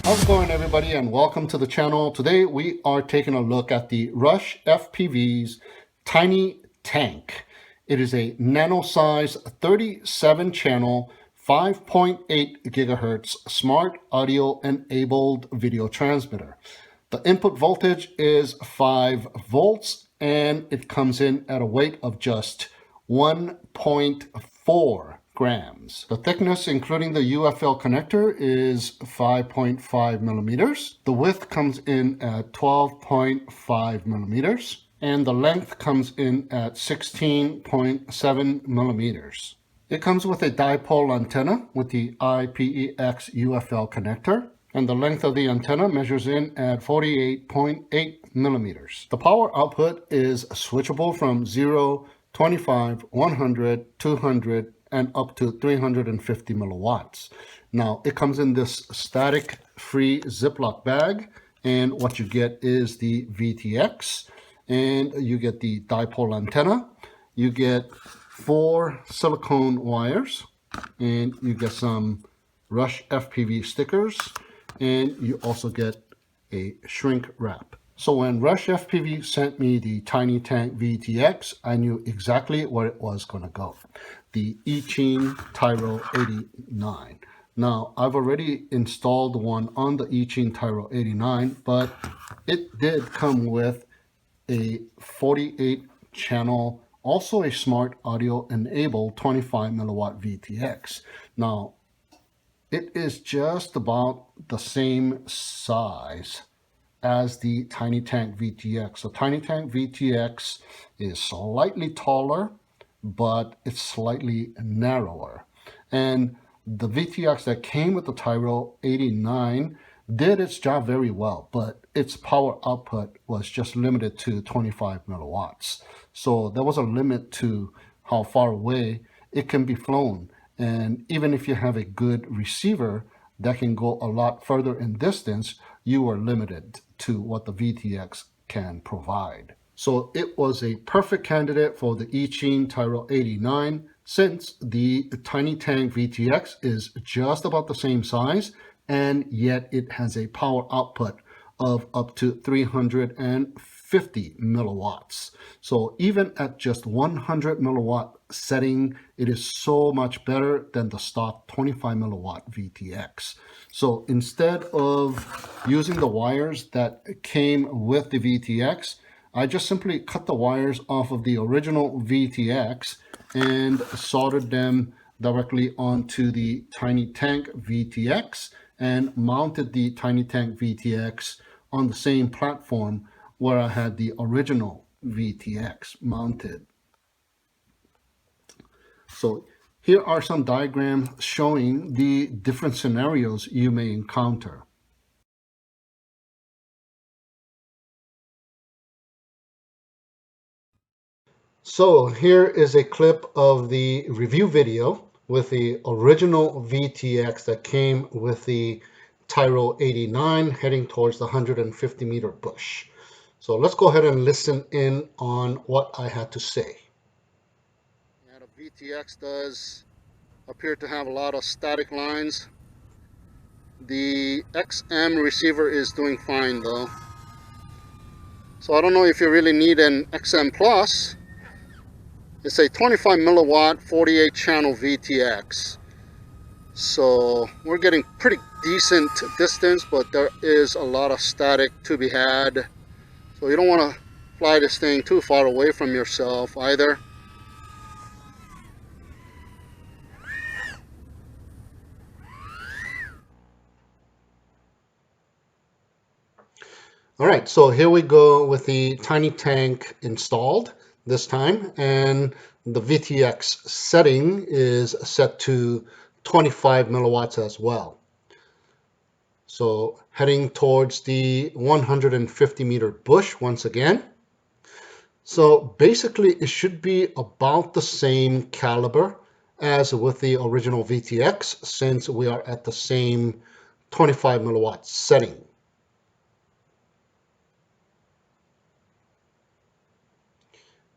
How's it going, everybody, and welcome to the channel. Today we are taking a look at the RushFPV's Tiny Tank. It is a nano-size 37-channel 5.8 gigahertz smart audio enabled video transmitter. The input voltage is 5 volts and it comes in at a weight of just 1.4 grams. The thickness, including the UFL connector, is 5.5 millimeters. The width comes in at 12.5 millimeters. And the length comes in at 16.7 millimeters. It comes with a dipole antenna with the IPEX UFL connector. And the length of the antenna measures in at 48.8 millimeters. The power output is switchable from 0, 25, 100, 200, and up to 350 milliwatts. Now, it comes in this static-free Ziploc bag, and what you get is the VTX, and you get the dipole antenna, you get 4 silicone wires, and you get some RushFPV stickers, and you also get a shrink wrap. So when RushFPV sent me the Tiny Tank VTX, I knew exactly where it was going to go. The Eachine Tyro 89. Now, I've already installed one on the Eachine Tyro 89, but it did come with a 48 channel, also a smart audio enabled 25 milliwatt VTX. Now, it is just about the same size as the Tiny Tank VTX. The Tiny Tank VTX is slightly taller, but it's slightly narrower. And the VTX that came with the Tyro 89 did its job very well, but its power output was just limited to 25 milliwatts. So there was a limit to how far away it can be flown. And even if you have a good receiver that can go a lot further in distance, you are limited to what the VTX can provide. So it was a perfect candidate for the Eachine Tyro 89 since the Tiny Tank VTX is just about the same size, and yet it has a power output of up to 350 milliwatts. So even at just 100 milliwatt setting, it is so much better than the stock 25 milliwatt VTX. So instead of using the wires that came with the VTX, I just simply cut the wires off of the original VTX and soldered them directly onto the Tiny Tank VTX and mounted the Tiny Tank VTX on the same platform where I had the original VTX mounted. So here are some diagrams showing the different scenarios you may encounter. So here is a clip of the review video with the original VTX that came with the Tyro 89 heading towards the 150 meter bush. So let's go ahead and listen in on what I had to say. Yeah, the VTX does appear to have a lot of static lines. The XM receiver is doing fine though. So I don't know if you really need an XM Plus. It's a 25 milliwatt 48 channel VTX. So we're getting pretty decent distance, but there is a lot of static to be had. So you don't want to fly this thing too far away from yourself either. All right, so here we go with the Tiny Tank installed this time, and the VTX setting is set to 25 milliwatts as well. So heading towards the 150 meter bush once again. So basically it should be about the same caliber as with the original VTX since we are at the same 25 milliwatt setting.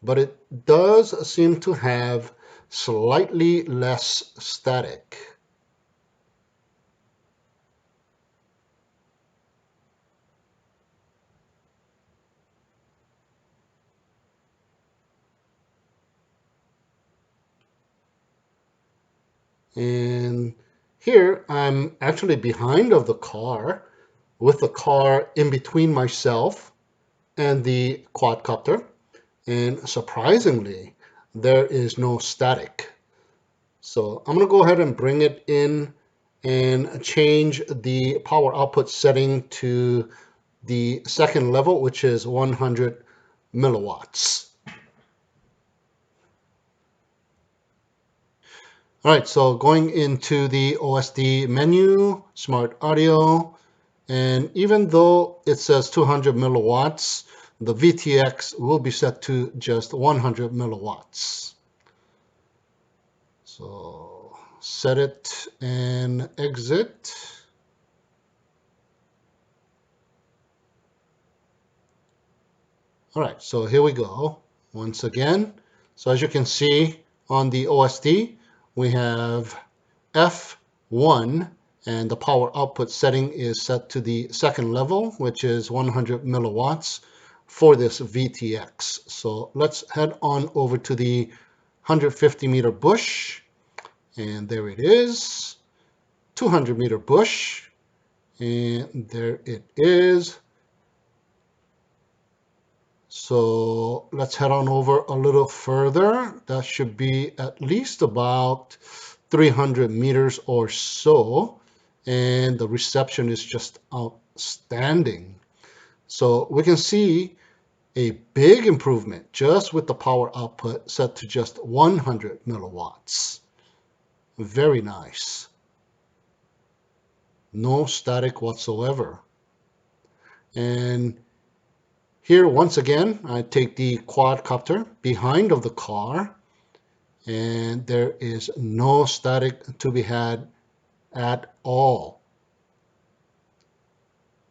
But it does seem to have slightly less static. And here I'm actually behind of the car with the car in between myself and the quadcopter. And surprisingly, there is no static. So I'm going to go ahead and bring it in and change the power output setting to the second level, which is 100 milliwatts. All right, so going into the OSD menu, smart audio, and even though it says 200 milliwatts, the VTX will be set to just 100 milliwatts. So set it and exit. All right, so here we go once again. So as you can see on the OSD, we have F1 and the power output setting is set to the second level, which is 100 milliwatts for this VTX. So let's head on over to the 150 meter bush, and there it is, 200 meter bush, and there it is. So let's head on over a little further. That should be at least about 300 meters or so. And the reception is just outstanding. So we can see a big improvement just with the power output set to just 100 milliwatts. Very nice. No static whatsoever. And here, once again, I take the quadcopter behind of the car, and there is no static to be had at all.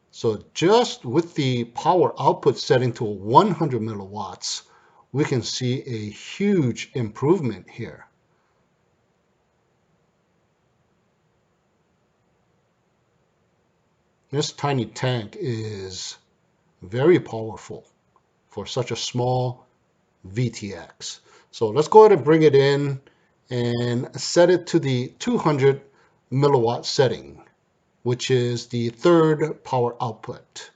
So just with the power output setting to 100 milliwatts, we can see a huge improvement here. This tiny tank is very powerful for such a small VTX. So let's go ahead and bring it in and set it to the 200 milliwatt setting, which is the third power output.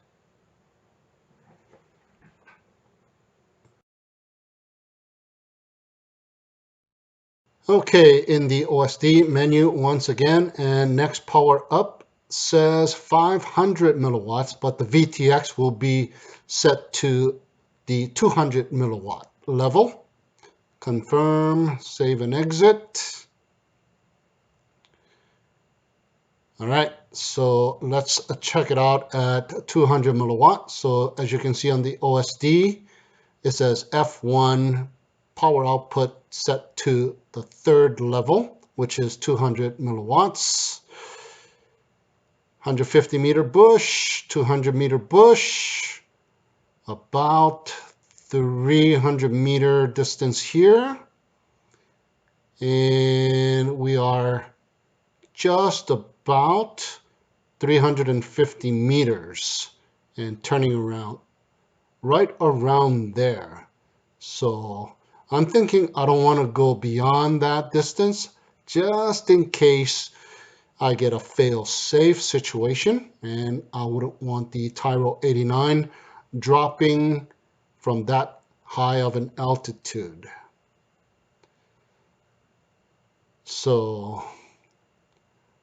Okay, in the OSD menu once again, and next power up says 500 milliwatts, but the VTX will be set to the 200 milliwatt level. Confirm, save and exit. All right, so let's check it out at 200 milliwatts. So as you can see on the OSD, it says F1 power output set to the third level, which is 200 milliwatts. 150 meter bush, 200 meter bush, about 300 meter distance here. And we are just about 350 meters and turning around right around there. So I'm thinking I don't want to go beyond that distance just in case I get a fail-safe situation, and I wouldn't want the Tyro 89 dropping from that high of an altitude. So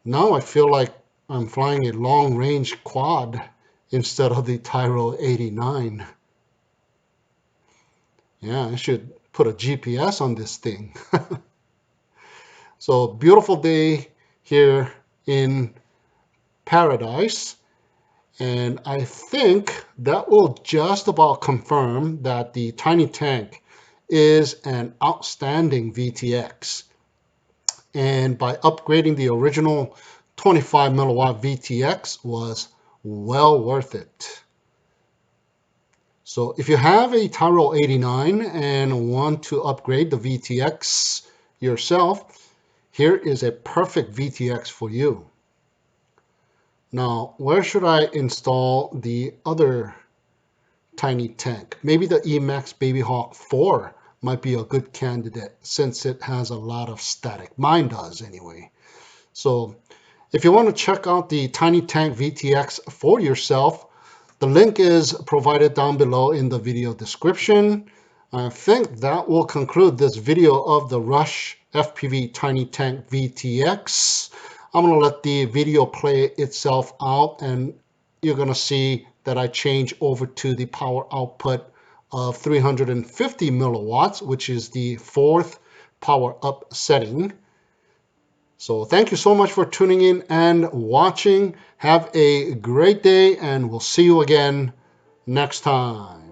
now I feel like I'm flying a long-range quad instead of the Tyro 89. Yeah, I should put a GPS on this thing. So beautiful day here in paradise. And I think that will just about confirm that the tiny tank is an outstanding VTX. And by upgrading the original 25 milliwatt VTX was well worth it. So if you have a Tyro 89 and want to upgrade the VTX yourself, here is a perfect VTX for you. Now, where should I install the other tiny tank? Maybe the Emax Babyhawk 4 might be a good candidate since it has a lot of static. Mine does anyway. So if you want to check out the Tiny Tank VTX for yourself, the link is provided down below in the video description. I think that will conclude this video of the RushFPV Tiny Tank VTX. I'm going to let the video play itself out, and you're going to see that I change over to the power output of 350 milliwatts, which is the 4th power up setting. So thank you so much for tuning in and watching. Have a great day, and we'll see you again next time.